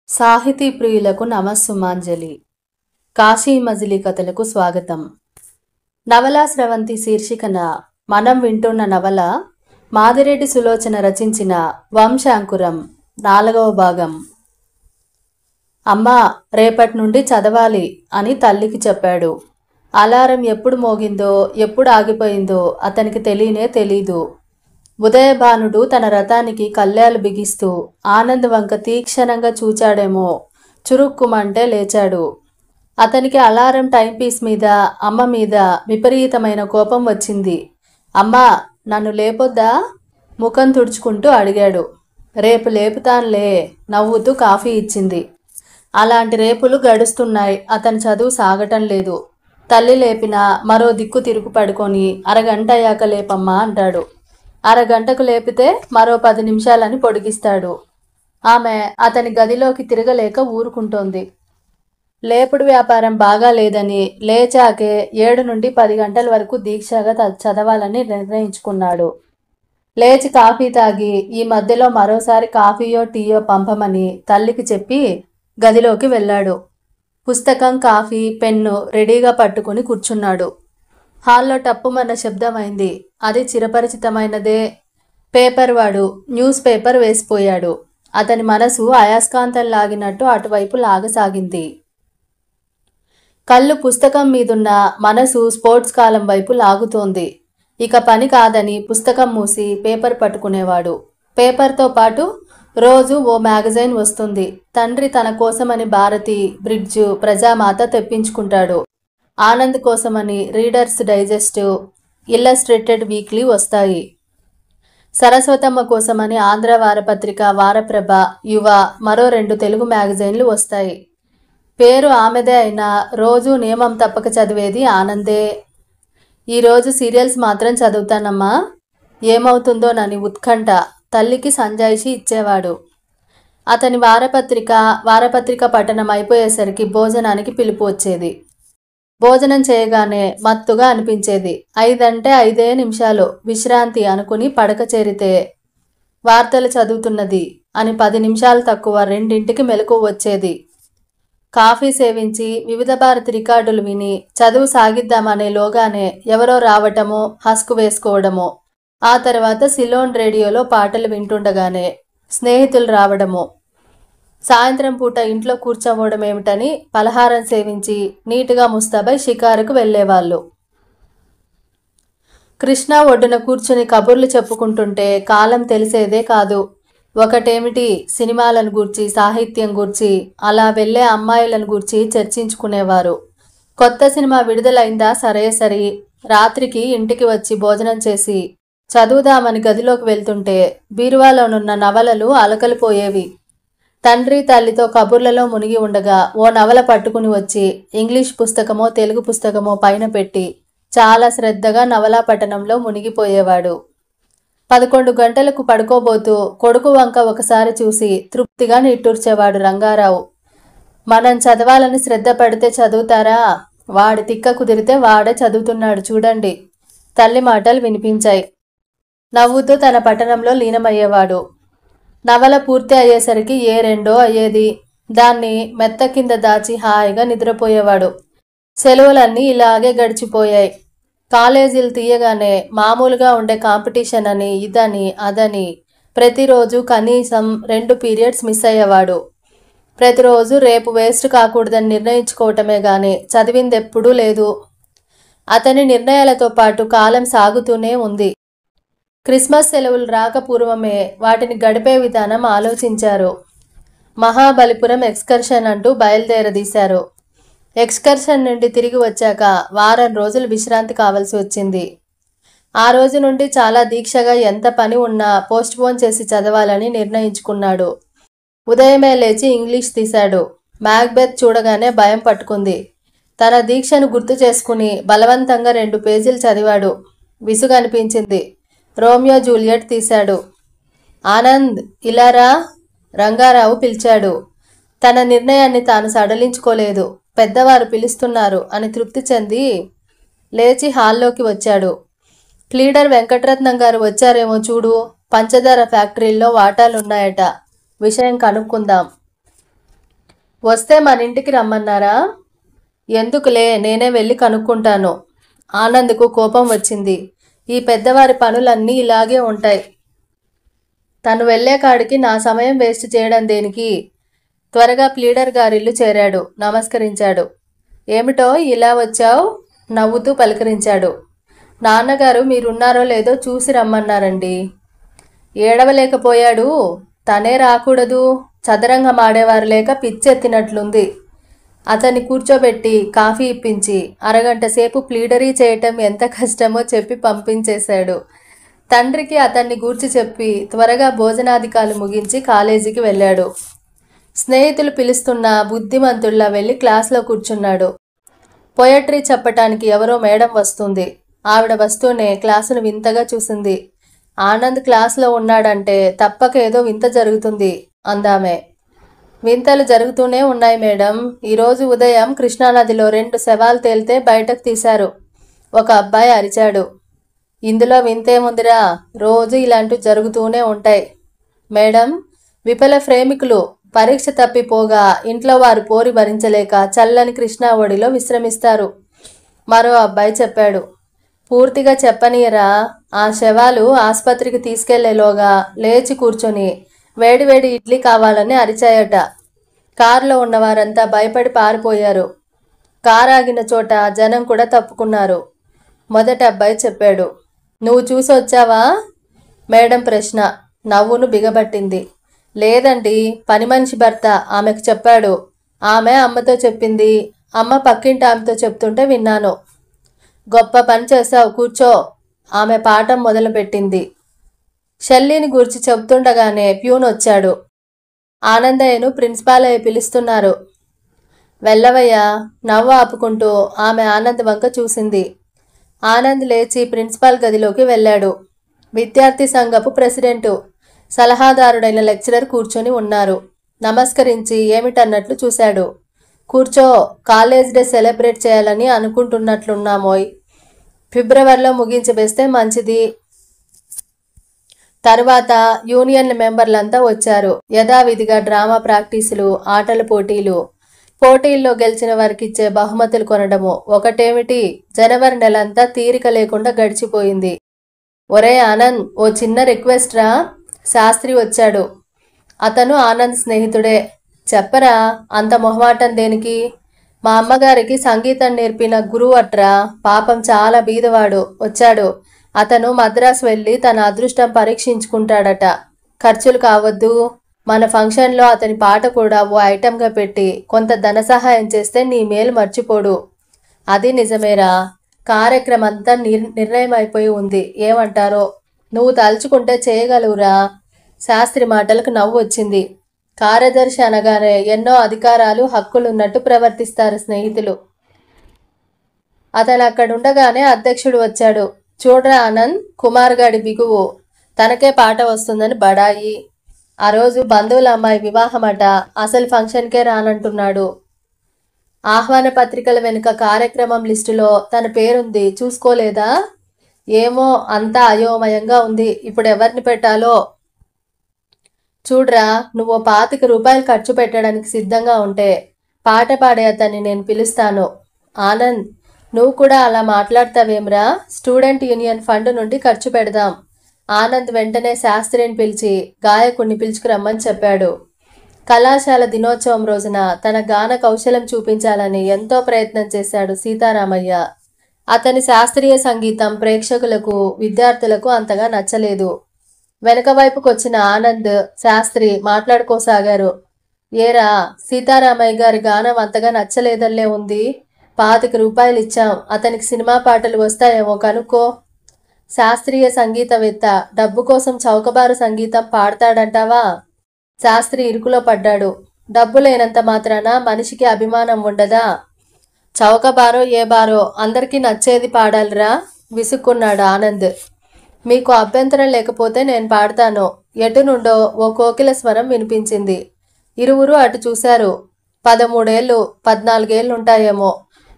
సాహితీ ప్రియులకు నమస్సుమాంజలి. కాశీ మజిలీ కథలకు స్వాగతం. నవలా స్రవంతి శీర్షికన మనం వింటున్న నవల మాదిరెడ్డి సులోచన రచించిన వంశాంకురం 4వ భాగం. అమ్మా, రేపటి నుండి చదవాలి అని తల్లికి చెప్పాడు. అలారం ఎప్పుడు మోగిందో ఎప్పుడు ఆగిపోయిందో అతనికి తెలీదు. ఉదయభానుడు తన రథానికి కళ్యాలు బిగిస్తూ ఆనంద్ వంక తీక్షణంగా చూచాడేమో. చురుక్కుమంటే లేచాడు. అతనికి అలారం టైంపీస్ మీద అమ్మ మీద విపరీతమైన కోపం వచ్చింది. అమ్మా, నన్ను లేపొద్దా? ముఖం తుడుచుకుంటూ అడిగాడు. రేపు లేపుతాన్లే, నవ్వుతూ కాఫీ ఇచ్చింది. అలాంటి రేపులు గడుస్తున్నాయి. అతని చదువు సాగటం లేదు. తల్లి లేపినా మరో దిక్కు తిరుగు పడుకొని అరగంట అయ్యాక లేపమ్మా అంటాడు. అరగంటకు లేపితే మరో 10 నిమిషాలని పొడిగిస్తాడు. ఆమె అతని గదిలోకి తిరగలేక ఊరుకుంటోంది. లేపుడు వ్యాపారం బాగా లేదని లేచాకే 7 నుండి 10 గంటల వరకు దీక్షగా చదవాలని నిర్ణయించుకున్నాడు. లేచి కాఫీ తాగి ఈ మధ్యలో మరోసారి కాఫీయో టీయో పంపమని తల్లికి చెప్పి గదిలోకి వెళ్ళాడు. పుస్తకం, కాఫీ, పెన్ను రెడీగా పట్టుకుని కూర్చున్నాడు. హాల్లో టప్పుమన్న శబ్దమైంది. అది చిరపరిచితమైనదే. పేపర్ వాడు న్యూస్ పేపర్ వేసిపోయాడు. అతని మనసు అయస్కాంతం లాగినట్టు అటువైపు లాగసాగింది. కళ్ళు పుస్తకం మీదున్న మనసు స్పోర్ట్స్ కాలం వైపు లాగుతోంది. ఇక పని కాదని పుస్తకం మూసి పేపర్ పట్టుకునేవాడు. పేపర్తో పాటు రోజు ఓ మ్యాగజైన్ వస్తుంది. తండ్రి తన కోసమని భారతి, బ్రిడ్జ్, ప్రజామాత తెప్పించుకుంటాడు. ఆనంద్ కోసమని రీడర్స్ డైజెస్ట్, ఇల్లస్ట్రేటెడ్ వీక్లీ వస్తాయి. సరస్వతమ్మ కోసమని ఆంధ్ర వారపత్రిక, వారప్రభ, యువ, మరో 2 తెలుగు మ్యాగజైన్లు వస్తాయి. పేరు ఆమెదే అయినా రోజు నియమం తప్పక చదివేది ఆనందే. ఈరోజు సీరియల్స్ మాత్రం చదువుతానమ్మా, ఏమవుతుందోనని ఉత్కంఠ తల్లికి సంజాయిషి ఇచ్చేవాడు. అతని వారపత్రిక పఠనం అయిపోయేసరికి భోజనానికి పిలుపు వచ్చేది. భోజనం చేయగానే మత్తుగా అనిపించేది. 5 అంటే 5 నిమిషాలు విశ్రాంతి అనుకుని పడక చేరితే వార్తలు చదువుతున్నది అని 10 నిమిషాలు తక్కువ 2ంటికి మెలకువ వచ్చేది. కాఫీ సేవించి వివిధ భారతి రికార్డులు విని చదువు సాగిద్దామనే లోగానే ఎవరో రావటమో, హస్కు వేసుకోవడమో, ఆ తర్వాత సిలోన్ రేడియోలో పాటలు వింటుండగానే స్నేహితులు రావడమో, సాయంత్రం పూట ఇంట్లో కూర్చోవడం ఏమిటని పలహారం సేవించి నీటుగా ముస్తాబై షికారుకు వెళ్లేవాళ్ళు. కృష్ణా ఒడ్డున కూర్చుని కబుర్లు చెప్పుకుంటుంటే కాలం తెలిసేదే కాదు. ఒకటేమిటి, సినిమాలను గూర్చి, సాహిత్యం గూర్చి, అలా వెళ్లే అమ్మాయిలను గూర్చి చర్చించుకునేవారు. కొత్త సినిమా విడుదలైందా సరే, రాత్రికి ఇంటికి వచ్చి భోజనం చేసి చదువుదామని గదిలోకి వెళ్తుంటే బీరువాలోనున్న నవలలు అలకలిపోయేవి. తండ్రి తల్లితో కబుర్లలో మునిగి ఉండగా ఓ నవల పట్టుకుని వచ్చి ఇంగ్లీష్ పుస్తకమో తెలుగు పుస్తకమో పైన పెట్టి చాలా శ్రద్ధగా నవలా పఠనంలో మునిగిపోయేవాడు. 11 గంటలకు పడుకోబోతూ కొడుకు వంక ఒకసారి చూసి తృప్తిగా నిట్టూర్చేవాడు రంగారావు. మనం చదవాలని శ్రద్ధ పడితే చదువుతారా? వాడి తిక్క కుదిరితే వాడే చదువుతున్నాడు చూడండి. తల్లి మాటలు వినిపించాయి. నవ్వుతూ తన పఠనంలో లీనమయ్యేవాడు. నవల పూర్తి అయ్యేసరికి 2 అయ్యేది. దాన్ని మెత్త కింద దాచి హాయిగా నిద్రపోయేవాడు. సెలవులన్నీ ఇలాగే గడిచిపోయాయి. కాలేజీలు తీయగానే మామూలుగా ఉండే కాంపిటీషన్ అని, ఇదని, అదని ప్రతిరోజు కనీసం 2 పీరియడ్స్ మిస్ అయ్యేవాడు. ప్రతిరోజు రేపు వేస్ట్ కాకూడదని నిర్ణయించుకోవటమే గాని చదివిందెప్పుడూ లేదు. అతని నిర్ణయాలతో పాటు కాలం సాగుతూనే ఉంది. క్రిస్మస్ సెలవులు రాకపూర్వమే వాటిని గడిపే విధానం ఆలోచించారు. మహాబలిపురం ఎక్స్కర్షన్ అంటూ బయలుదేరదీశారు. ఎక్స్కర్షన్ నుండి తిరిగి వచ్చాక వారం రోజులు విశ్రాంతి కావలసి వచ్చింది. ఆ రోజు నుండి చాలా దీక్షగా ఎంత పని ఉన్నా పోస్ట్పోన్ చేసి చదవాలని నిర్ణయించుకున్నాడు. ఉదయమే లేచి ఇంగ్లీష్ తీశాడు. మ్యాక్బెత్ చూడగానే భయం పట్టుకుంది. తన దీక్షను గుర్తు చేసుకుని బలవంతంగా 2 పేజీలు చదివాడు. విసుగు అనిపించింది. రోమియో జూలియట్ తీశాడు. ఆనంద్, ఇలారా, రంగారావు పిలిచాడు. తన నిర్ణయాన్ని తాను సడలించుకోలేదు. పెద్దవారు పిలుస్తున్నారు అని తృప్తి చెంది లేచి హాల్లోకి వచ్చాడు. ప్లీడర్ వెంకటరత్నం గారు వచ్చారేమో చూడు. పంచదార ఫ్యాక్టరీల్లో వాటాలున్నాయట. విషయం కనుక్కుందాం. వస్తే మన ఇంటికి రమ్మన్నారా? ఎందుకులే, నేనే వెళ్ళి కనుక్కుంటాను. ఆనంద్కు కోపం వచ్చింది. ఈ పెద్దవారి పనులన్నీ ఇలాగే ఉంటాయి. తను వెళ్లే కాడికి నా సమయం వేస్ట్ చేయడం దేనికి? త్వరగా ప్లీడర్ గారిల్లు చేరాడు. నమస్కరించాడు. ఏమిటో ఇలా వచ్చావు? నవ్వుతూ పలకరించాడు. నాన్నగారు మీరున్నారో లేదో చూసి రమ్మన్నారండి. ఏడవలేకపోయాడు. తనే రాకూడదు. చదరంగం ఆడేవారు లేక పిచ్చెత్తినట్లుంది. అతన్ని కూర్చోబెట్టి కాఫీ ఇప్పించి అరగంట సేపు ప్లీడరీ చేయటం ఎంత కష్టమో చెప్పి పంపించేశాడు. తండ్రికి అతన్ని గూర్చి చెప్పి త్వరగా భోజనాధికాలు ముగించి కాలేజీకి వెళ్ళాడు. స్నేహితులు పిలుస్తున్న బుద్ధిమంతుల్లా వెళ్ళి క్లాస్లో కూర్చున్నాడు. పొయట్రీ చెప్పటానికి ఎవరో మేడం వస్తుంది. ఆవిడ వస్తూనే క్లాసును వింతగా చూసింది. ఆనంద్ క్లాసులో ఉన్నాడంటే తప్పక ఏదో వింత జరుగుతుంది అందామే. వింతలు జరుగుతూనే ఉన్నాయి మేడం. ఈరోజు ఉదయం కృష్ణానదిలో 2 శవాలు తేలితే బయటకు తీశారు. ఒక అబ్బాయి అరిచాడు. ఇందులో వింతేముందిరా, రోజు ఇలాంటివి జరుగుతూనే ఉంటాయి మేడం. విఫల ప్రేమికులు పరీక్ష తప్పిపోగా ఇంట్లో వారు పోరి భరించలేక చల్లని కృష్ణా ఒడిలో విశ్రమిస్తారు. మరో అబ్బాయి చెప్పాడు. పూర్తిగా చెప్పనీయరా. ఆ శవాలు ఆసుపత్రికి తీసుకెళ్లేలోగా లేచి కూర్చొని వేడివేడి ఇడ్లీ కావాలని అరిచాయట. కారులో ఉన్నవారంతా భయపడి పారిపోయారు. కారు ఆగిన చోట జనం కూడా తప్పుకున్నారు. మొదటి అబ్బాయి చెప్పాడు. నువ్వు చూసి వచ్చావా? మేడం ప్రశ్న. నవ్వును బిగబట్టింది. లేదండి, పని మనిషి భర్త ఆమెకు చెప్పాడు. ఆమె అమ్మతో చెప్పింది. అమ్మ పక్కింటి ఆమెతో చెప్తుంటే విన్నాను. గొప్ప పని చేశావు, కూర్చో. ఆమె పాఠం మొదలుపెట్టింది. షెల్లీని గూర్చి చెబుతుండగానే ప్యూన్ వచ్చాడు. ఆనందయ్యను ప్రిన్సిపాల్ అయ్యి పిలుస్తున్నారు. వెళ్ళవయ్యా. నవ్వు ఆపుకుంటూ ఆమె ఆనంద్ వంక చూసింది. ఆనంద్ లేచి ప్రిన్సిపాల్ గదిలోకి వెళ్ళాడు. విద్యార్థి సంఘపు ప్రెసిడెంటు, సలహాదారుడైన లెక్చరర్ కూర్చొని ఉన్నారు. నమస్కరించి ఏమిటన్నట్లు చూశాడు. కూర్చో. కాలేజ్ డే సెలబ్రేట్ చేయాలని అనుకుంటున్నట్లున్నామోయ్. ఫిబ్రవరిలో ముగించివేస్తే మంచిది. తర్వాత యూనియన్ మెంబర్లంతా వచ్చారు. యథావిధిగా డ్రామా ప్రాక్టీసులు, ఆటల పోటీలు. పోటీల్లో గెలిచిన వారికి ఇచ్చే బహుమతులు కొనడము. ఒకటేమిటి, జనవరి నెలంతా తీరిక లేకుండా గడిచిపోయింది. ఒరే ఆనంద్, ఓ చిన్న రిక్వెస్ట్ రా. శాస్త్రి వచ్చాడు. అతను ఆనంద్ స్నేహితుడే. చెప్పరా, అంత మొహమాటం దేనికి? మా అమ్మగారికి సంగీతం నేర్పిన గురువు అట్రా. పాపం చాలా బీదవాడు. వచ్చాడు. అతను మద్రాసు వెళ్ళి తన అదృష్టం పరీక్షించుకుంటాడట. ఖర్చులు కావద్దు. మన ఫంక్షన్లో అతని పాట కూడా ఓ ఐటెంగా పెట్టి కొంత ధన సహాయం చేస్తే నీ మేలు మర్చిపోడు. అది నిజమేరా. కార్యక్రమం అంతా నిర్ణయం అయిపోయి ఉంది. ఏమంటారో? నువ్వు తలుచుకుంటే చేయగలవురా. శాస్త్రి మాటలకు నవ్వు వచ్చింది. కార్యదర్శి అనగానే ఎన్నో అధికారాలు, హక్కులున్నట్టు ప్రవర్తిస్తారు స్నేహితులు. అతను అక్కడుండగానే అధ్యక్షుడు వచ్చాడు. చూడరా ఆనంద్, కుమార్ గాడి బిగువు. తనకే పాట వస్తుందని బడాయి. ఆ రోజు బంధువుల అమ్మాయి వివాహమట. అసలు ఫంక్షన్కే రానంటున్నాడు. ఆహ్వాన పత్రికల వెనుక కార్యక్రమం లిస్టులో తన పేరుంది. చూసుకోలేదా? ఏమో, అంతా అయోమయంగా ఉంది. ఇప్పుడు ఎవరిని పెట్టాలో? చూడ్రా, నువ్వు 25 రూపాయలు ఖర్చు పెట్టడానికి సిద్ధంగా ఉంటే పాట పాడే అతన్ని నేను పిలుస్తాను. ఆనంద్, నువ్వు కూడా అలా మాట్లాడతావేమ్రా? స్టూడెంట్ యూనియన్ ఫండ్ నుండి ఖర్చు పెడదాం. ఆనంద్ వెంటనే శాస్త్రిని పిలిచి గాయకుడిని పిలుచుకురమ్మని చెప్పాడు. కళాశాల దినోత్సవం రోజున తన గాన కౌశలం చూపించాలని ఎంతో ప్రయత్నం చేశాడు సీతారామయ్య. అతని శాస్త్రీయ సంగీతం ప్రేక్షకులకు, విద్యార్థులకు అంతగా నచ్చలేదు. వెనక వైపుకు వచ్చిన ఆనంద్, శాస్త్రి మాట్లాడుకోసాగారు. ఏరా, సీతారామయ్య గారి గానం అంతగా నచ్చలేదల్లే ఉంది. 25 రూపాయలు ఇచ్చాం. అతనికి సినిమా పాటలు వస్తాయేమో కనుక్కో. శాస్త్రీయ సంగీతవేత్త డబ్బు కోసం చౌకబారు సంగీతం పాడతాడంటావా? శాస్త్రి ఇరుకులో పడ్డాడు. డబ్బు లేనంత మాత్రాన మనిషికి అభిమానం ఉండదా? చౌకబారో ఏ బారో అందరికీ నచ్చేది పాడాలిరా, విసుక్కున్నాడు ఆనంద్. మీకు అభ్యంతరం లేకపోతే నేను పాడతాను. ఎటు నుండో ఓ కోకిల స్వరం వినిపించింది. ఇరువురు అటు చూశారు. 13 ఏళ్ళు, 14 ఏళ్ళుంటాయేమో.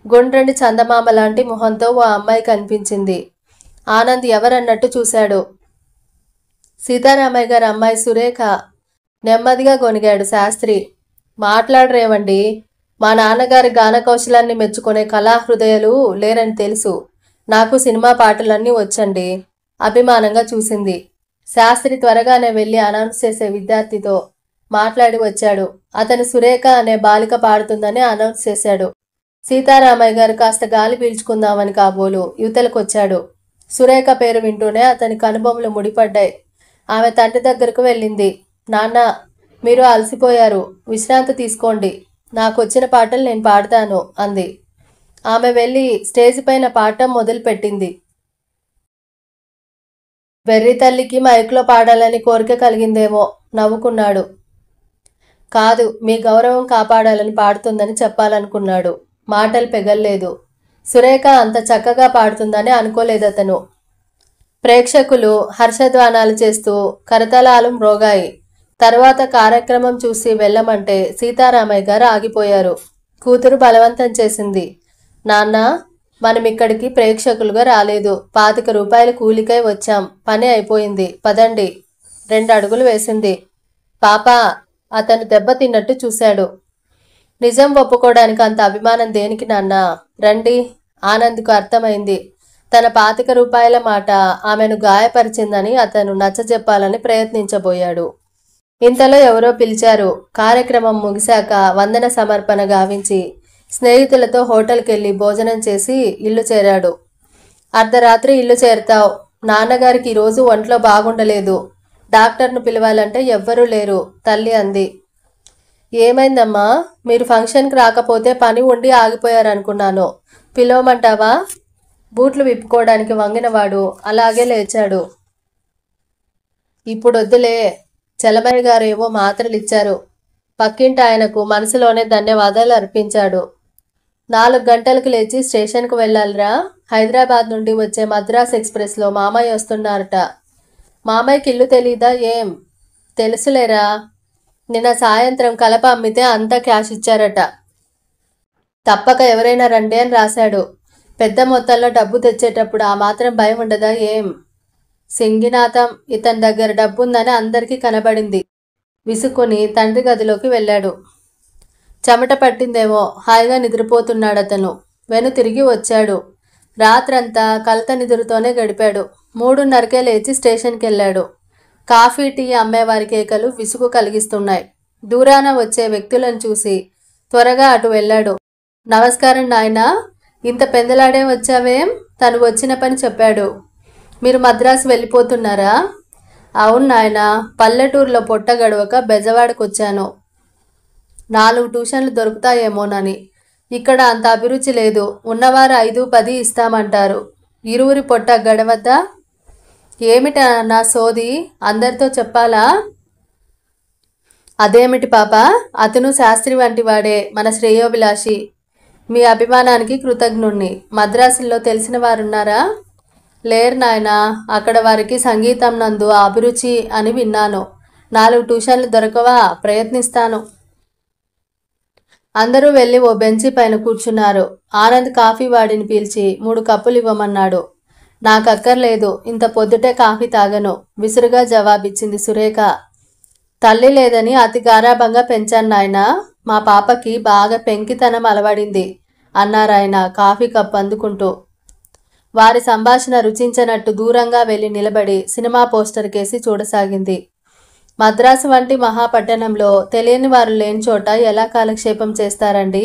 గుండ్రని చందమామ లాంటి మొహంతో ఓ అమ్మాయి కనిపించింది. ఆనంద్ ఎవరన్నట్టు చూశాడు. సీతారామయ్య గారి అమ్మాయి సురేఖ. నెమ్మదిగా గొనిగాడు శాస్త్రి. మాట్లాడరేమండి? మా నాన్నగారి గాన కౌశలాన్ని మెచ్చుకునే కళాహృదయాలు లేరని తెలుసు. నాకు సినిమా పాటలన్నీ వచ్చండి. అభిమానంగా చూసింది. శాస్త్రి త్వరగానే వెళ్ళి అనౌన్స్ చేసే విద్యార్థితో మాట్లాడి వచ్చాడు. అతను సురేఖ అనే బాలిక పాడుతుందని అనౌన్స్ చేశాడు. సీతారామయ్య గారు కాస్త గాలి పీల్చుకుందామని కాబోలు యువతలకొచ్చాడు. సురేఖ పేరు వింటూనే అతని కనుబొమ్మలు ముడిపడ్డాయి. ఆమె తండ్రి దగ్గరకు వెళ్ళింది. నాన్న, మీరు అలసిపోయారు, విశ్రాంతి తీసుకోండి. నాకొచ్చిన పాటలు నేను పాడతాను అంది. ఆమె వెళ్ళి స్టేజ్ పైన పాడటం మొదలుపెట్టింది. వెర్రి తల్లికి మైక్లో పాడాలని కోరిక కలిగిందేమో నవ్వుకున్నాడు. కాదు, మీ గౌరవం కాపాడాలని పాడుతుందని చెప్పాలనుకున్నాడు. మాటలు పెగల్లేదు. సురేఖ అంత చక్కగా పాడుతుందని అనుకోలేదతను. ప్రేక్షకులు హర్షధ్వానాలు చేస్తూ కరతలాలు మ్రోగాయి. తరువాత కార్యక్రమం చూసి వెళ్ళమంటే సీతారామయ్య గారు ఆగిపోయారు. కూతురు బలవంతం చేసింది. నాన్న, మనం ఇక్కడికి ప్రేక్షకులుగా రాలేదు. 25 రూపాయల కూలికై వచ్చాం. పని అయిపోయింది, పదండి. 2 అడుగులు వేసింది. పాపా, అతను దెబ్బతిన్నట్టు చూశాడు. నిజం ఒప్పుకోవడానికి అంత అభిమానం దేనికి నాన్న? రండి. ఆనంద్కు అర్థమైంది. తన 25 రూపాయల మాట ఆమెను గాయపరిచిందని అతను నచ్చజెప్పాలని ప్రయత్నించబోయాడు. ఇంతలో ఎవరో పిలిచారు. కార్యక్రమం ముగిశాక వందన సమర్పణ గావించి స్నేహితులతో హోటల్కెళ్ళి భోజనం చేసి ఇల్లు చేరాడు. అర్ధరాత్రి ఇల్లు చేరుతావు. నాన్నగారికి ఈరోజు ఒంట్లో బాగుండలేదు. డాక్టర్ను పిలవాలంటే ఎవ్వరూ లేరు, తల్లి అంది. ఏమైందమ్మా? మీరు ఫంక్షన్కి రాకపోతే పని ఉండి ఆగిపోయారనుకున్నాను. పిలవమంటావా? బూట్లు విప్పుకోవడానికి వంగినవాడు అలాగే లేచాడు. ఇప్పుడొద్దులే. చలమయ్య గారు ఏవో మాత్రలు ఇచ్చారు. పక్కింటి ఆయనకు మనసులోనే ధన్యవాదాలు అర్పించాడు. 4 గంటలకు లేచి స్టేషన్కు వెళ్ళాలిరా. హైదరాబాద్ నుండి వచ్చే మద్రాస్ ఎక్స్ప్రెస్లో మామయ్య వస్తున్నారట. మామయ్యకి ఇల్లు తెలీదా ఏం? తెలుసులేరా. నిన్న సాయంత్రం కలప అమ్మితే అంతా క్యాష్ ఇచ్చారట. తప్పక ఎవరైనా రండి అని రాశాడు. పెద్ద మొత్తంలో డబ్బు తెచ్చేటప్పుడు ఆ మాత్రం భయం ఉండదా ఏం? సింగినాథం, ఇతని దగ్గర డబ్బుందని అందరికీ కనబడింది. విసుక్కుని తండ్రి గదిలోకి వెళ్ళాడు. చెమట పట్టిందేమో హాయిగా నిద్రపోతున్నాడతను. తిరిగి వచ్చాడు. రాత్రంతా కలత నిద్రతోనే గడిపాడు. 3:30కే లేచి స్టేషన్కి వెళ్ళాడు. కాఫీ టీ అమ్మేవారి కేకలు విసుగు కలిగిస్తున్నాయి. దూరాన వచ్చే వ్యక్తులను చూసి త్వరగా అటు వెళ్ళాడు. నమస్కారం నాయనా, ఇంత పెందలాడే వచ్చావేం? తను వచ్చిన పని చెప్పాడు. మీరు మద్రాసు వెళ్ళిపోతున్నారా? అవును నాయనా, పల్లెటూరులో పొట్ట గడవక బెజవాడకొచ్చాను. 4 ట్యూషన్లు దొరుకుతాయేమోనని. ఇక్కడ అంత అభిరుచి లేదు. ఉన్నవారు 5-10 ఇస్తామంటారు. ఇరువురి పొట్ట గడవద్దా? ఏమిట నా సోది? అందరితో చెప్పాలా? అదేమిటి పాప, అతను శాస్త్రి వంటి వాడే, మన శ్రేయోభిలాషి. మీ అభిమానానికి కృతజ్ఞుణ్ణి. మద్రాసుల్లో తెలిసిన వారున్నారా? లేరు నాయనా, అక్కడ వారికి సంగీతం నందు అభిరుచి అని విన్నాను. 4 ట్యూషన్లు దొరకవా? ప్రయత్నిస్తాను. అందరూ వెళ్ళి ఓ బెంచి పైన కూర్చున్నారు. ఆనంద్ కాఫీ వాడిని పిలిచి 3 కప్పులు ఇవ్వమన్నాడు. నాకక్కర్లేదు, ఇంత పొద్దుటే కాఫీ తాగను, విసురుగా జవాబిచ్చింది సురేఖ. తల్లి లేదని అతి గారాభంగా పెంచాను నాయనా. మా పాపకి బాగా పెంకితనం అలవడింది అన్నారాయన కాఫీ కప్ అందుకుంటూ. వారి సంభాషణ రుచించనట్టు దూరంగా వెళ్ళి నిలబడి సినిమా పోస్టర్ కేసి చూడసాగింది. మద్రాసు వంటి మహాపట్టణంలో తెలియని వారు లేని చోట ఎలా కాలక్షేపం చేస్తారండి?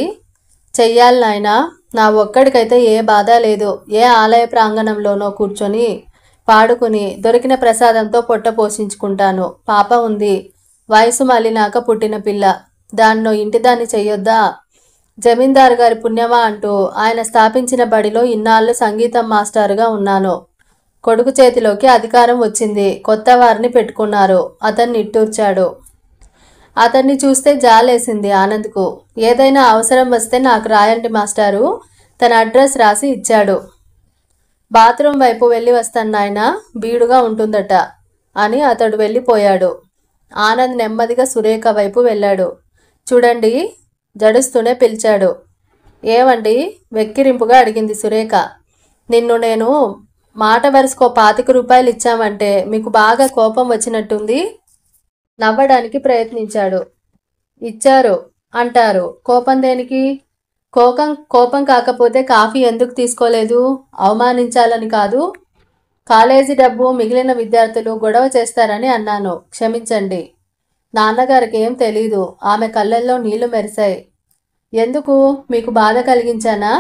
చెయ్యాలి నాయనా. నా ఒక్కడికైతే ఏ బాధ లేదు. ఏ ఆలయ ప్రాంగణంలోనో కూర్చొని పాడుకుని దొరికిన ప్రసాదంతో పొట్ట పోషించుకుంటాను. పాప ఉంది, వయసు మళ్ళినాక పుట్టిన పిల్ల. దాన్నో ఇంటిదాన్ని చెయ్యొద్దా? జమీందారు గారి పుణ్యమా అంటూ ఆయన స్థాపించిన బడిలో ఇన్నాళ్ళు సంగీతం మాస్టరుగా ఉన్నాను. కొడుకు చేతిలోకి అధికారం వచ్చింది. కొత్త వారిని పెట్టుకున్నారు. అతన్ని నిట్టూర్చాడు. అతన్ని చూస్తే జాలేసింది ఆనంద్కు. ఏదైనా అవసరం వస్తే నాకు రాయండి మాస్టారు. తన అడ్రస్ రాసి ఇచ్చాడు. బాత్రూం వైపు వెళ్ళి వస్తాను నాయనా, బీడుగా ఉంటుందట అని అతడు వెళ్ళిపోయాడు. ఆనంద్ నెమ్మదిగా సురేఖ వైపు వెళ్ళాడు. చూడండి, జడుస్తూనే పిలిచాడు. ఏమండి? వెక్కిరింపుగా అడిగింది సురేఖ. నిన్ను నేను మాట వరుసకో 25 రూపాయలు ఇచ్చామంటే మీకు బాగా కోపం వచ్చినట్టుంది. నవ్వడానికి ప్రయత్నించాడు. ఇచ్చారు. అంటారు. కోపం దేనికి? కోపం కాకపోతే కాఫీ ఎందుకు తీసుకోలేదు? అవమానించాలని కాదు. కాలేజీ డబ్బు మిగిలిన విద్యార్థులు గొడవ చేస్తారని అన్నాను. క్షమించండి. నాన్నగారికి ఏం తెలీదు. ఆమె కళ్ళల్లో నీళ్లు మెరిశాయి. ఎందుకు? మీకు బాధ కలిగించానా?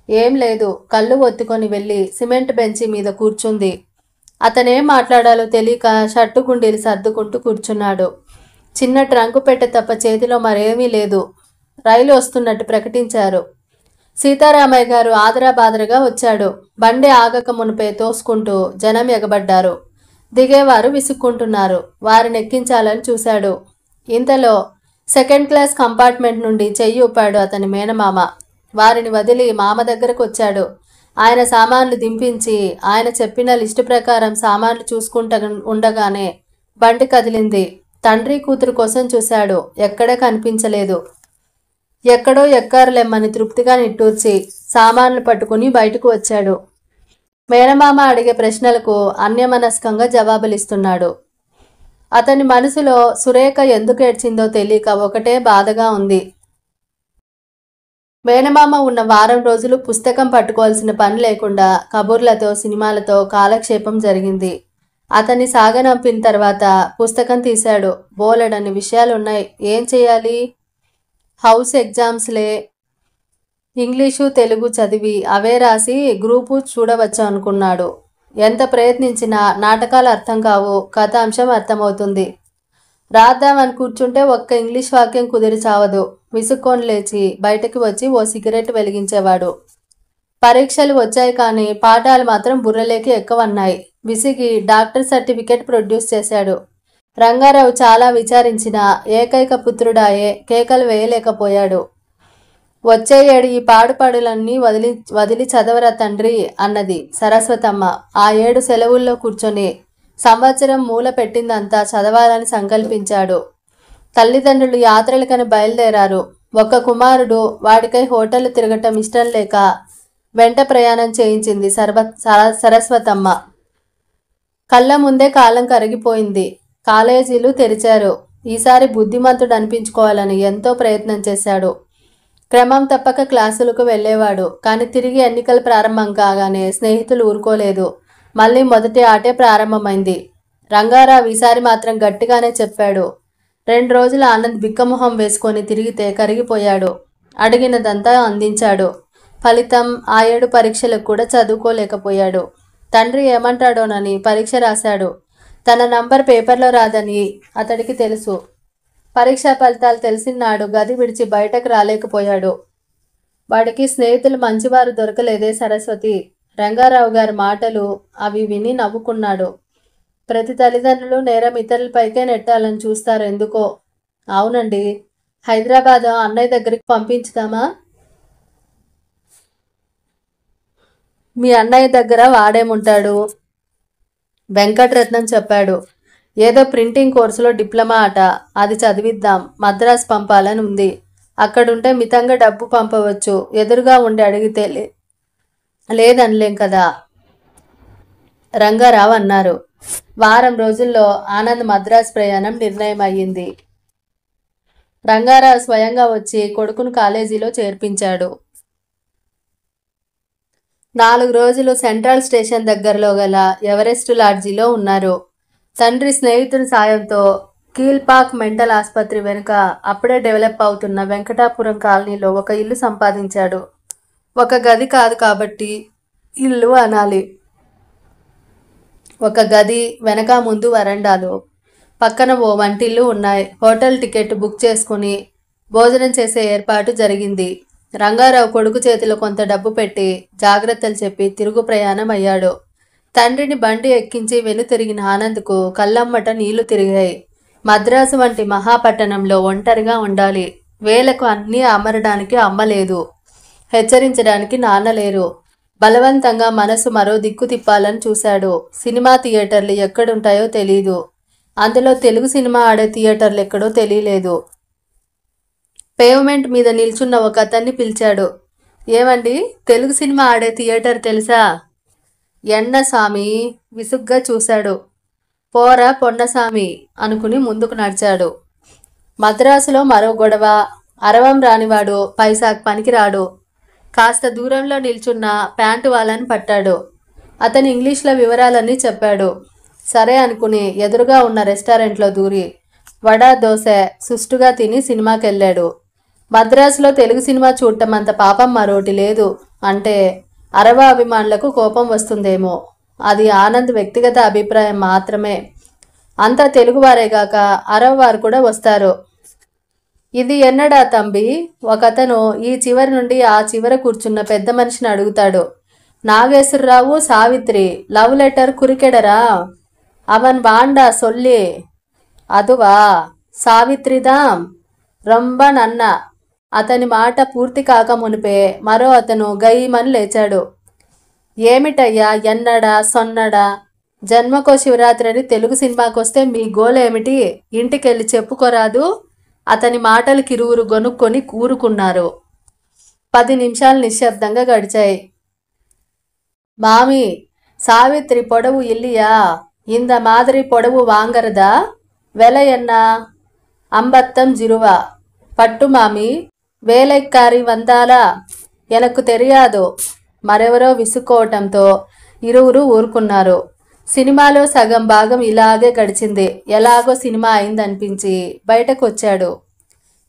ఏం లేదు. కళ్ళు ఒత్తుకొని వెళ్ళి సిమెంట్ బెంచి మీద కూర్చుంది. అతనేం మాట్లాడాలో తెలియక షర్టు గుండీలు సర్దుకుంటూ కూర్చున్నాడు. చిన్న ట్రంకు పెట్టె తప్ప చేతిలో మరేమీ లేదు. రైలు వస్తున్నట్టు ప్రకటించారు. సీతారామయ్య గారు ఆదరాబాదరగా వచ్చాడు. బండి ఆగక మునిపే తోసుకుంటూ జనం ఎగబడ్డారు. దిగేవారు విసుక్కుంటున్నారు. వారిని ఎక్కించాలని చూశాడు. ఇంతలో సెకండ్ క్లాస్ కంపార్ట్మెంట్ నుండి చెయ్యి ఊపాడు అతని మేనమామ. వారిని వదిలి మామ దగ్గరకు వచ్చాడు. ఆయన సామాన్లు దింపించి ఆయన చెప్పిన లిస్టు ప్రకారం సామాన్లు చూసుకుంటా ఉండగానే బండి కదిలింది. తండ్రి కూతురు కోసం చూశాడు. ఎక్కడా కనిపించలేదు. ఎక్కడో ఎక్కారులెమ్మని తృప్తిగా నిట్టూర్చి సామాన్లు పట్టుకుని బయటకు వచ్చాడు. మేనమామ అడిగే ప్రశ్నలకు అన్యమనస్కంగా జవాబులిస్తున్నాడు. అతని మనసులో సురేఖ ఎందుకు ఏడ్చిందో తెలియక ఒకటే బాధగా ఉంది. మేనమామ ఉన్న వారం రోజులు పుస్తకం పట్టుకోవాల్సిన పని లేకుండా కబుర్లతో సినిమాలతో కాలక్షేపం జరిగింది. అతన్ని సాగనంపిన తర్వాత పుస్తకం తీశాడు. బోలెడన్ని విషయాలున్నాయి. ఏం చేయాలి? హౌస్ ఎగ్జామ్స్లే. ఇంగ్లీషు తెలుగు చదివి అవే రాసి గ్రూపు చూడవచ్చు అనుకున్నాడు. ఎంత ప్రయత్నించినా నాటకాలు అర్థం కావు. కథాంశం అర్థమవుతుంది. రాద్దామని కూర్చుంటే ఒక్క ఇంగ్లీష్ వాక్యం కుదిరి చావదు. విసుక్కొని లేచి బయటకు వచ్చి ఓ సిగరెట్ వెలిగించేవాడు. పరీక్షలు వచ్చాయి కానీ పాఠాలు మాత్రం బుర్రలేకి ఎక్కువన్నాయి. విసిగి డాక్టర్ సర్టిఫికెట్ ప్రొడ్యూస్ చేశాడు. రంగారావు చాలా విచారించినా ఏకైక పుత్రుడాయే కేకలు వేయలేకపోయాడు. వచ్చే ఏడు ఈ పాడుపాడులన్నీ వదిలి చదవరా తండ్రి అన్నది సరస్వతమ్మ. ఆ 7 సెలవుల్లో కూర్చొని సంవత్సరం మూల పెట్టిందంతా చదవాలని సంకల్పించాడు. తల్లిదండ్రులు యాత్రలకని బయలుదేరారు. ఒక్క కుమారుడు. వాడికై హోటళ్లు తిరగటం ఇష్టం లేక వెంట ప్రయాణం చేయించింది సరస్వతమ్మ. కళ్ళ ముందే కాలం కరిగిపోయింది. కాలేజీలు తెరిచారు. ఈసారి బుద్ధిమంతుడు అనిపించుకోవాలని ఎంతో ప్రయత్నం చేశాడు. క్రమం తప్పక క్లాసులకు వెళ్ళేవాడు. కానీ తిరిగి ఎన్నికలు ప్రారంభం కాగానే స్నేహితులు ఊరుకోలేదు. మళ్ళీ మొదటి ఆటే ప్రారంభమైంది. రంగారావు ఈసారి మాత్రం గట్టిగానే చెప్పాడు. 2 రోజులు ఆనంద్ బిక్కమొహం వేసుకొని తిరిగితే కరిగిపోయాడు. అడిగినదంతా అందించాడు. ఫలితం ఆ 7 పరీక్షలకు కూడా చదువుకోలేకపోయాడు. తండ్రి ఏమంటాడోనని పరీక్ష రాశాడు. తన నంబర్ పేపర్లో రాదని అతడికి తెలుసు. పరీక్షా ఫలితాలు తెలిసినాడు గది విడిచి బయటకు రాలేకపోయాడు. వాడికి స్నేహితులు మంచివారు దొరకలేదే సరస్వతి. రంగారావు గారి మాటలు అవి విని నవ్వుకున్నాడు. ప్రతి తల్లిదండ్రులు నేరం ఇతరులపైకే నెట్టాలని చూస్తారు ఎందుకో. అవునండి. హైదరాబాద్ అన్నయ్య దగ్గరికి పంపించుదామా? మీ అన్నయ్య దగ్గర వాడేముంటాడు? వెంకటరత్నం చెప్పాడు. ఏదో ప్రింటింగ్ కోర్సులో డిప్లొమా అట. అది చదివిద్దాం. మద్రాసు పంపాలని ఉంది. అక్కడుంటే మితంగా డబ్బు పంపవచ్చు. ఎదురుగా ఉండి అడిగితే లేదనలేం కదా రంగారావు అన్నారు. వారం రోజుల్లో ఆనంద్ మద్రాసు ప్రయాణం నిర్ణయం అయ్యింది. రంగారావు స్వయంగా వచ్చి కొడుకును కాలేజీలో చేర్పించాడు. 4 రోజులు సెంట్రల్ స్టేషన్ దగ్గరలో గల ఎవరెస్ట్ లాడ్జీలో ఉన్నారు. తండ్రి స్నేహితుని సాయంతో కీల్పాక్ మెంటల్ ఆసుపత్రి వెనుక అప్పుడే డెవలప్ అవుతున్న వెంకటాపురం కాలనీలో ఒక ఇల్లు సంపాదించాడు. ఒక గది కాదు కాబట్టి ఇల్లు అనాలి. ఒక గది, వెనక ముందు వరండాలు, పక్కన ఓ వంటిల్లు ఉన్నాయి. హోటల్ టికెట్ బుక్ చేసుకుని భోజనం చేసే ఏర్పాటు జరిగింది. రంగారావు కొడుకు చేతిలో కొంత డబ్బు పెట్టి జాగ్రత్తలు చెప్పి తిరుగు ప్రయాణం అయ్యాడు. తండ్రిని బండి ఎక్కించి వెనుతిరిగిన ఆనంద్కు కళ్ళమ్మట నీళ్లు తిరిగాయి. మద్రాసు వంటి మహాపట్టణంలో ఒంటరిగా ఉండాలి. వేలకు అన్నీ అమరడానికి అమ్మలేదు. హెచ్చరించడానికి నాన్నలేరు. బలవంతంగా మనసు మరో దిక్కు తిప్పాలని చూశాడు. సినిమా థియేటర్లు ఎక్కడుంటాయో తెలీదు. అందులో తెలుగు సినిమా ఆడే థియేటర్లు ఎక్కడో తెలియలేదు. పేవ్మెంట్ మీద నిల్చున్న ఒక అతన్ని పిలిచాడు. ఏమండి, తెలుగు సినిమా ఆడే థియేటర్ తెలుసా? ఎన్నస్వామి విసుగ్గా చూశాడు. పోరా పొన్నస్వామి అనుకుని ముందుకు నడిచాడు. మద్రాసులో మరో గొడవ. అరవం రానివాడు, పైసాకు పనికిరాడు. కాస్త దూరంలో నిల్చున్న ప్యాంటు వాళ్ళని పట్టాడు. అతను ఇంగ్లీష్లో వివరాలన్నీ చెప్పాడు. సరే అనుకుని ఎదురుగా ఉన్న రెస్టారెంట్లో దూరి వడ దోశ సుష్టుగా తిని సినిమాకెళ్ళాడు. మద్రాసులో తెలుగు సినిమా చూడటం అంత పాపం మరోటి లేదు. అంటే అరవ అభిమానులకు కోపం వస్తుందేమో. అది ఆనంద్ వ్యక్తిగత అభిప్రాయం మాత్రమే. అంతా తెలుగువారేగాక అరవ వారు కూడా వస్తారు. ఇది ఎన్నడా తంబి? ఒకతను ఈ చివరి నుండి ఆ చివర కూర్చున్న పెద్ద మనిషిని అడుగుతాడు. నాగేశ్వరరావు సావిత్రి లవ్ లెటర్ కురికెడరా? అవన్ బాండా సొల్లి. అదువా సావిత్రిదాం రొంబ నన్న. అతని మాట పూర్తి కాక మునిపే మరో అతను గయ్యమని లేచాడు. ఏమిటయ్యా ఎన్నడా సొన్నడా? జన్మకో శివరాత్రి అని తెలుగు సినిమాకొస్తే మీ గోలేమిటి? ఇంటికెళ్ళి చెప్పుకోరాదు. అతని మాటలు కిరువురు గొనుక్కొని కూరుకున్నారు. 10 నిమిషాలు నిశ్శబ్దంగా గడిచాయి. మామి, సావిత్రి పొడవు ఇల్లియా? ఇంద మాదిరి పొడవు వాంగరదా? వెల ఎన్నా? అంబత్తం జిరువా? పట్టు మామి, వేలైక్కారి వందాలా? ఎనకు తెలియదు. మరెవరో విసుక్కోవటంతో ఇరువురు ఊరుకున్నారు. సినిమాలో సగం భాగం ఇలాగే గడిచింది. ఎలాగో సినిమా అయిందనిపించి బయటకు వచ్చాడు.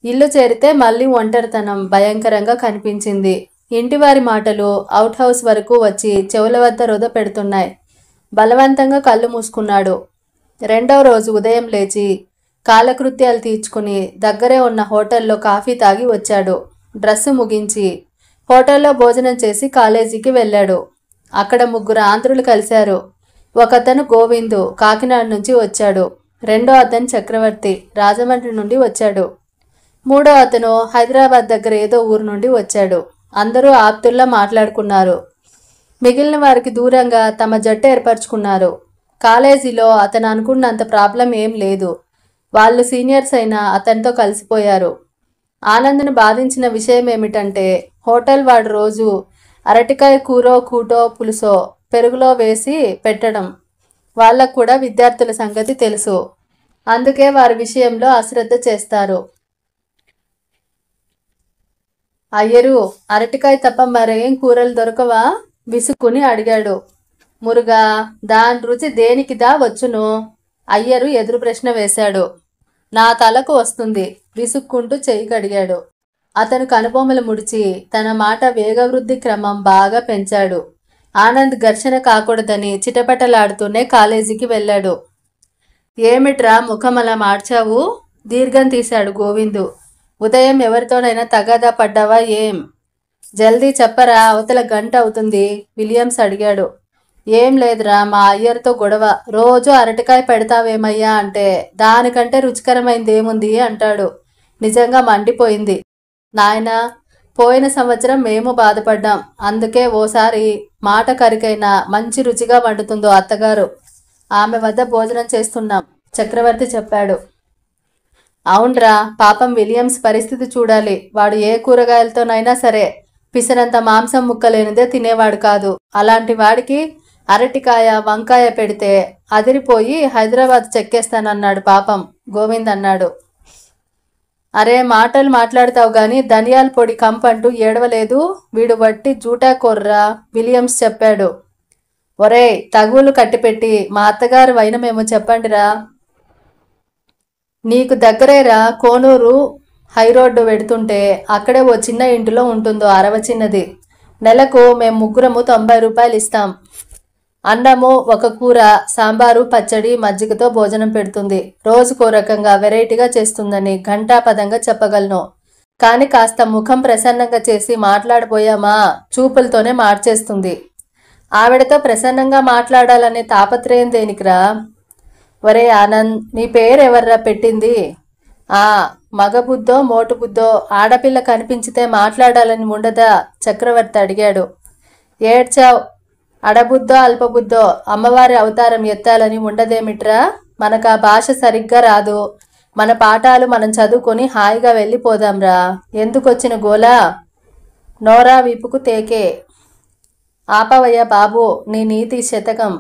ఇల్లు చేరితే మళ్ళీ ఒంటరితనం భయంకరంగా కనిపించింది. ఇంటివారి మాటలు అవుట్ హౌస్ వరకు వచ్చి చెవుల వద్ద రుద పెడుతున్నాయి. బలవంతంగా కళ్ళు మూసుకున్నాడు. రెండవ రోజు ఉదయం లేచి కాలకృత్యాలు తీర్చుకుని దగ్గరే ఉన్న హోటల్లో కాఫీ తాగి వచ్చాడు. డ్రెస్సు ముగించి హోటల్లో భోజనం చేసి కాలేజీకి వెళ్ళాడు. అక్కడ 3 ఆంధ్రులు కలిశారు. ఒకతను గోవిందు కాకినాడ నుంచి వచ్చాడు. రెండో అతను చక్రవర్తి రాజమండ్రి నుండి వచ్చాడు. మూడో అతను హైదరాబాద్ దగ్గర ఏదో ఊరు నుండి వచ్చాడు. అందరూ ఆప్తుల్లా మాట్లాడుకున్నారు. మిగిలిన వారికి దూరంగా తమ జట్టు ఏర్పరచుకున్నారు. కాలేజీలో అతను అనుకున్నంత ప్రాబ్లం ఏం లేదు. వాళ్ళు సీనియర్స్ అయినా అతనితో కలిసిపోయారు. ఆనంద్ను బాధించిన విషయం ఏమిటంటే హోటల్ వాడు రోజు అరటికాయ కూరో కూటో పులుసో పెరుగులో వేసి పెట్టడం. వాళ్ళకు కూడా విద్యార్థుల సంగతి తెలుసు. అందుకే వారి విషయంలో అశ్రద్ధ చేస్తారు. అయ్యరు, అరటికాయ తప్ప మరేం కూరలు దొరకవా? విసుక్కుని అడిగాడు. మురుగా, దాని రుచి దేనికిదా వచ్చును? అయ్యరు ఎదురు ప్రశ్న వేశాడు. నా తలకు వస్తుంది విసుక్కుంటూ చెయ్యి కడిగాడు. అతను కనుబొమ్మలు ముడిచి తన మాట వేగవృద్ధి క్రమం బాగా పెంచాడు. ఆనంద్ ఘర్షణ కాకూడదని చిటపటలాడుతూనే కాలేజీకి వెళ్ళాడు. ఏమిట్రా ముఖం అలా మార్చావు? దీర్ఘం తీశాడు గోవిందు. ఉదయం ఎవరితోనైనా తగాదా పడ్డావా ఏం? జల్దీ చెప్పరా, అవతల గంట అవుతుంది విలియమ్స్ అడిగాడు. ఏం లేదురా, మా అయ్యర్తో గొడవ. రోజు అరటికాయ పెడతావేమయ్యా అంటే దానికంటే రుచికరమైంది ఏముంది అంటాడు. నిజంగా మండిపోయింది. నాయనా, పోయిన సంవత్సరం మేము బాధపడ్డాం. అందుకే ఓసారి మాట కరికైనా మంచి రుచిగా వండుతుందో అత్తగారు. ఆమె వద్ద భోజనం చేస్తున్నాం చక్రవర్తి చెప్పాడు. అవునరా, పాపం విలియమ్స్ పరిస్థితి చూడాలి. వాడు ఏ కూరగాయలతోనైనా సరే పిసరంత మాంసం ముక్కలేనిదే తినేవాడు కాదు. అలాంటి వాడికి అరటికాయ వంకాయ పెడితే అదిరిపోయి హైదరాబాద్ చెక్కేస్తానన్నాడు పాపం గోవింద్ అన్నాడు. అరే, మాటలు మాట్లాడతావు గాని ధనియాల పొడి కంపంటూ ఏడవలేదు. వీడు వట్టి జూటా కొర్రా విలియమ్స్ చెప్పాడు. ఒరే, తగువులు కట్టిపెట్టి మా అత్తగారు వైనమేమో చెప్పండిరా. నీకు దగ్గరేరా, కోనూరు హైరోడ్డు వెడుతుంటే అక్కడే ఓ చిన్న ఇంటిలో ఉంటుందో అరవ చిన్నది. నెలకు మేము 3 90 రూపాయలు ఇస్తాం. అన్నము, ఒక కూర, సాంబారు, పచ్చడి, మజ్జిగతో భోజనం పెడుతుంది. రోజుకో రకంగా వెరైటీగా చేస్తుందని ఘంటాపదంగా చెప్పగలను. కానీ కాస్త ముఖం ప్రసన్నంగా చేసి మాట్లాడబోయామా చూపులతోనే మార్చేస్తుంది. ఆవిడతో ప్రసన్నంగా మాట్లాడాలనే తాపత్రయం దేనికిరా? ఒరే ఆనంద్, నీ పేరెవర్రా పెట్టింది? మగబుద్ధో మోటుబుద్ధో ఆడపిల్ల కనిపించితే మాట్లాడాలని ఉండదా? చక్రవర్తి అడిగాడు. ఏడ్చావ్. అడబుద్ధో అల్పబుద్ధో అమ్మవారి అవతారం ఎత్తాలని ఉండదేమిట్రా? మనకు ఆ భాష సరిగ్గా రాదు. మన పాఠాలు మనం చదువుకొని హాయిగా వెళ్ళిపోదాంరా. ఎందుకొచ్చిన గోలా? నోరా వీపుకు తేకే. ఆపవయ్య బాబు నీ నీతి శతకం.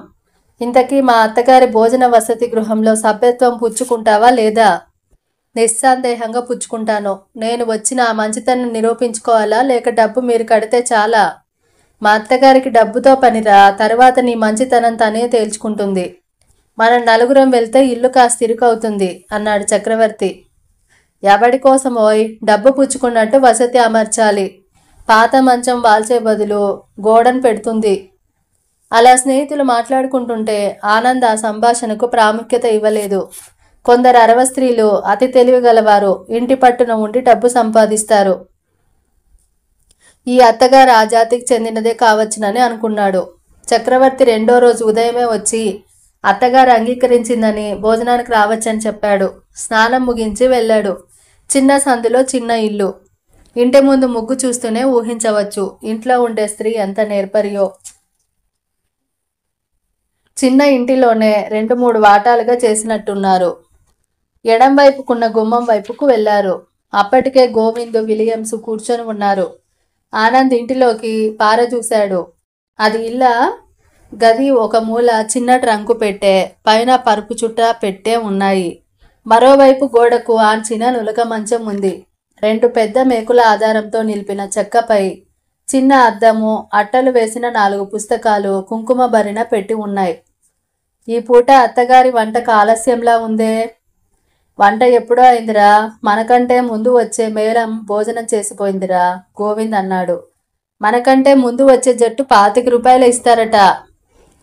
ఇంతకీ మా అత్తగారి భోజన వసతి గృహంలో సభ్యత్వం పుచ్చుకుంటావా లేదా? నిస్సందేహంగా పుచ్చుకుంటాను. నేను వచ్చిన ఆ మంచితనం నిరూపించుకోవాలా, లేక డబ్బు మీరు కడితే చాలా? మా అత్తగారికి డబ్బుతో పనిరా, తర్వాత నీ మంచితనం తనే తేల్చుకుంటుంది. మనం నలుగురం వెళ్తే ఇల్లు కాస్త ఇరుకవుతుంది అన్నాడు చక్రవర్తి. ఎవడి కోసమోయ్? డబ్బు పుచ్చుకున్నట్టు వసతి అమర్చాలి. పాత మంచం వాల్చే బదులు గోడను పెడుతుంది. అలా స్నేహితులు మాట్లాడుకుంటుంటే ఆనంద్ ఆ సంభాషణకు ప్రాముఖ్యత ఇవ్వలేదు. కొందరు అరవ స్త్రీలు అతి తెలివిగలవారు, ఇంటి పట్టున ఉండి డబ్బు సంపాదిస్తారు. ఈ అత్తగారు ఆ జాతికి చెందినదే కావచ్చునని అనుకున్నాడు. చక్రవర్తి రెండో రోజు ఉదయమే వచ్చి అత్తగారు అంగీకరించిందని భోజనానికి రావచ్చని చెప్పాడు. స్నానం ముగించి వెళ్ళాడు. చిన్న సందులో చిన్న ఇల్లు. ఇంటి ముందు ముగ్గు చూస్తూనే ఊహించవచ్చు ఇంట్లో ఉండే స్త్రీ ఎంత నేర్పరియో. చిన్న ఇంటిలోనే 2-3 వాటాలుగా చేసినట్టున్నారు. ఎడం వైపుకున్న గుమ్మం వైపుకు వెళ్లారు. అప్పటికే గోవింద్, విలియమ్స్ కూర్చొని ఉన్నారు. ఆనంద్ ఇంటిలోకి పారజూశాడు. అది ఇల్లా? గది ఒక మూల చిన్న ట్రంకు పెట్టే, పైన పరుపు చుట్ట పెట్టే ఉన్నాయి. మరోవైపు గోడకు ఆంచిన నులక మంచం ఉంది. 2 పెద్ద మేకుల ఆధారంతో నిలిపిన చెక్కపై చిన్న అద్దము, అట్టలు వేసిన 4 పుస్తకాలు కుంకుమ భరిన పెట్టి ఉన్నాయి. ఈ పూట అత్తగారి వంట ఆలస్యంలా ఉందే. వంట ఎప్పుడో అయిందిరా, మనకంటే ముందు వచ్చే మేళం భోజనం చేసిపోయిందిరా, గోవింద్ అన్నాడు. మనకంటే ముందు వచ్చే జట్టు 25 రూపాయలు ఇస్తారట.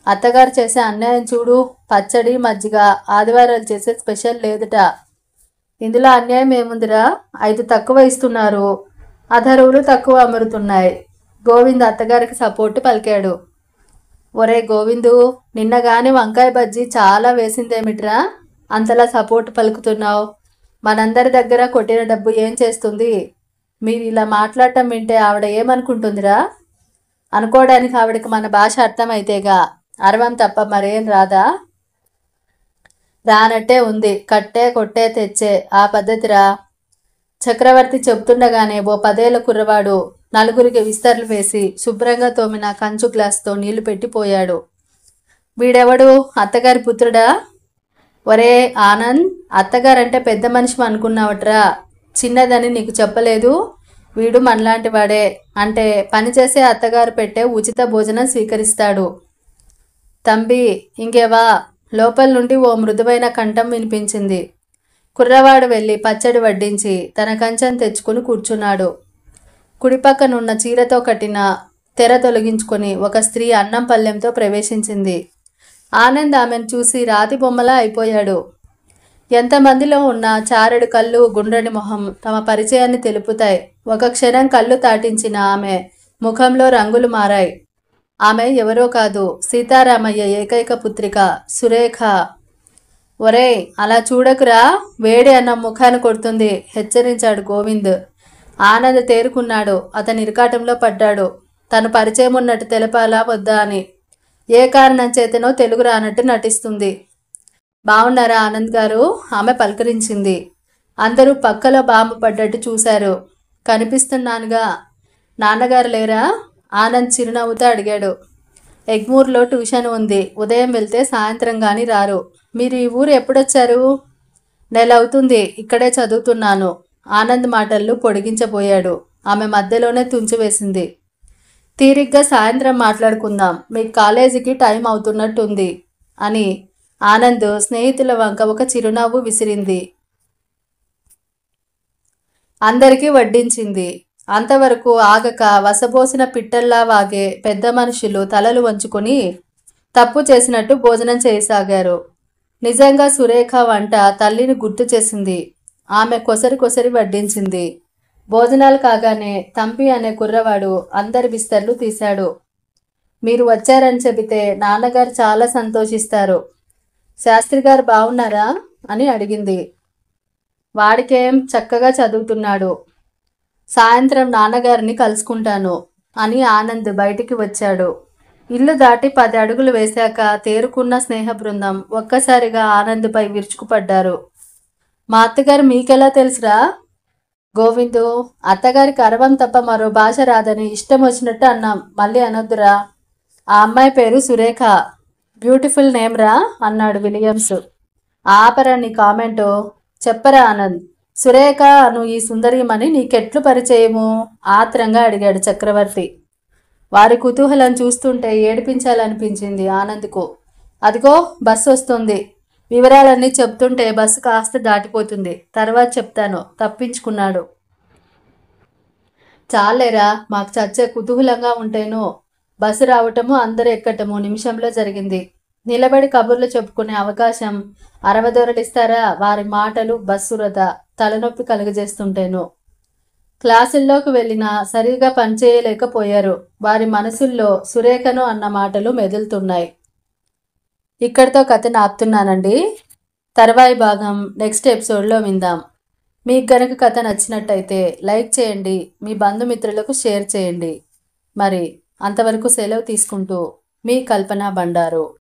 అత్తగారు చేసే అన్యాయం చూడు. పచ్చడి, మజ్జిగ ఆదివారాలు చేసే స్పెషల్ లేదుట. ఇందులో అన్యాయం ఏముందిరా? 5 తక్కువ ఇస్తున్నారు. అధరువులు తక్కువ అమరుతున్నాయి. గోవింద్ అత్తగారికి సపోర్టు పలికాడు. ఒరే గోవిందు, నిన్నగాని వంకాయ బజ్జీ చాలా వేసిందేమిట్రా, అంతలా సపోర్టు పలుకుతున్నావు? మనందరి దగ్గర కొట్టిన డబ్బు ఏం చేస్తుంది? మీరు ఇలా మాట్లాడటం వింటే ఆవిడ ఏమనుకుంటుందిరా? అనుకోవడానికి ఆవిడకి మన భాష అర్థమైతేగా. అరవం తప్ప మరేం రాదా? రానట్టే ఉంది. కట్టే కొట్టే తెచ్చే ఆ పద్ధతిరా. చక్రవర్తి చెబుతుండగానే ఓ 10 ఏళ్ల కుర్రవాడు 4గురికి విస్తర్లు వేసి శుభ్రంగా తోమిన కంచు గ్లాసుతో నీళ్లు పెట్టిపోయాడు. వీడెవడు? అత్తగారి పుత్రుడా? ఒరే ఆనంద్, అత్తగారంటే పెద్ద మనిషి అనుకున్నావట్రా? చిన్నదని నీకు చెప్పలేదు? వీడు మనలాంటి వాడే. అంటే పనిచేసే అత్తగారు పెట్టే ఉచిత భోజనం స్వీకరిస్తాడు. తంబి ఇంకేవా? లోపల నుండి ఓ మృదువైన కంఠం వినిపించింది. కుర్రవాడు వెళ్ళి పచ్చడి వడ్డించి తన కంచం తెచ్చుకుని కూర్చున్నాడు. కుడిపక్కనున్న చీరతో కట్టిన తెర తొలగించుకొని ఒక స్త్రీ అన్నం పల్లెంతో ప్రవేశించింది. ఆనంద్ ఆమెను చూసి రాతి బొమ్మలా అయిపోయాడు. ఎంతమందిలో ఉన్న చారెడు కళ్ళు, గుండ్రని మొహం తమ పరిచయాన్ని తెలుపుతాయి. ఒక క్షణం కళ్ళు తాటించిన ఆమె ముఖంలో రంగులు మారాయి. ఆమె ఎవరో కాదు, సీతారామయ్య ఏకైక పుత్రిక సురేఖ. ఒరేయ్, అలా చూడకురా, వేడి అన్న ముఖాన్ని కొడుతుంది, హెచ్చరించాడు గోవింద్. ఆనంద్ తేరుకున్నాడు. అతని ఇరకాటంలో పడ్డాడు. తను పరిచయం ఉన్నట్టు తెలపాలా వద్దా అని. ఏ కారణం చేతనో తెలుగు రానట్టు నటిస్తుంది. బాగున్నారా ఆనంద్ గారు? ఆమె పలకరించింది. అందరూ పక్కలో బాంబు పడ్డట్టు చూశారు. కనిపిస్తున్నానుగా. నాన్నగారు లేరా? ఆనంద్ చిరునవ్వుతో అడిగాడు. ఎగ్మూర్లో ట్యూషన్ ఉంది. ఉదయం వెళ్తే సాయంత్రం కానీ రారు. మీరు ఈ ఊరు ఎప్పుడొచ్చారు? నెల అవుతుంది. ఇక్కడే చదువుతున్నాను. ఆనంద్ మాటలు పొడిగించబోయాడు. ఆమె మధ్యలోనే తుంచివేసింది. తీరిగ్గా సాయంత్రం మాట్లాడుకుందాం. మీ కాలేజీకి టైం అవుతున్నట్టుంది అని ఆనంద్ స్నేహితుల వంక ఒక చిరునవ్వు విసిరింది. అందరికీ వడ్డించింది. అంతవరకు ఆగక వసబోసిన పిట్టల్లా వాగే పెద్ద మనుషులు తలలు వంచుకొని తప్పు చేసినట్టు భోజనం చేయసాగారు. నిజంగా సురేఖ వంట తల్లిని గుర్తు చేసింది. ఆమె కొసరి కొసరి వడ్డించింది. భోజనాలు కాగానే తంపి అనే కుర్రవాడు అందరి బిస్తర్లు తీశాడు. మీరు వచ్చారని చెబితే నాన్నగారు చాలా సంతోషిస్తారు. శాస్త్రి గారు బాగున్నారా అని అడిగింది. వాడికేం, చక్కగా చదువుతున్నాడు. సాయంత్రం నాన్నగారిని కలుసుకుంటాను అని ఆనంద్ బయటికి వచ్చాడు. ఇల్లు దాటి 10 అడుగులు వేశాక తేరుకున్న స్నేహ బృందం ఒక్కసారిగా ఆనంద్పై విరుచుకుపడ్డారు. మా అత్తగారు మీకెలా తెలుసురా? గోవిందు, అత్తగారికి అరవం తప్ప మరో భాష రాదని ఇష్టం వచ్చినట్టు అన్నాం. మళ్ళీ అనొద్దురా. ఆ అమ్మాయి పేరు సురేఖ. బ్యూటిఫుల్ నేమ్ రా అన్నాడు విలియమ్స్. ఆపరా నీ కామెంటు. చెప్పరా ఆనంద్. సురేఖ అను ఈ సుందరీమణి నీకెట్లు పరిచయము? ఆత్రంగా అడిగాడు చక్రవర్తి. వారి కుతూహలం చూస్తుంటే ఏడిపించాలనిపించింది ఆనంద్కు. అదిగో బస్సు వస్తుంది. వివరాలన్నీ చెప్తుంటే బస్సు కాస్త దాటిపోతుంది. తర్వాత చెప్తాను తప్పించుకున్నాడు. చాలేరా, మాకు చచ్చే కుతూహలంగా ఉంటేను. బస్సు రావటము అందరూ ఎక్కటము నిమిషంలో జరిగింది. నిలబడి కబుర్లు చెప్పుకునే అవకాశం అరవదొరలిస్తారా? వారి మాటలు బస్సు వృధా, తలనొప్పి కలుగజేస్తుంటేను. క్లాసుల్లోకి వెళ్ళినా సరిగా పనిచేయలేకపోయారు. వారి మనసుల్లో సురేఖను అన్న మాటలు మెదులుతున్నాయి. ఇక్కడితో కథను ఆపుతున్నానండి. తర్వాయి భాగం నెక్స్ట్ ఎపిసోడ్లో విందాం. మీకు గనక కథ నచ్చినట్టయితే లైక్ చేయండి, మీ బంధుమిత్రులకు షేర్ చేయండి. మరి అంతవరకు సెలవు తీసుకుంటూ మీ కల్పన బండారు.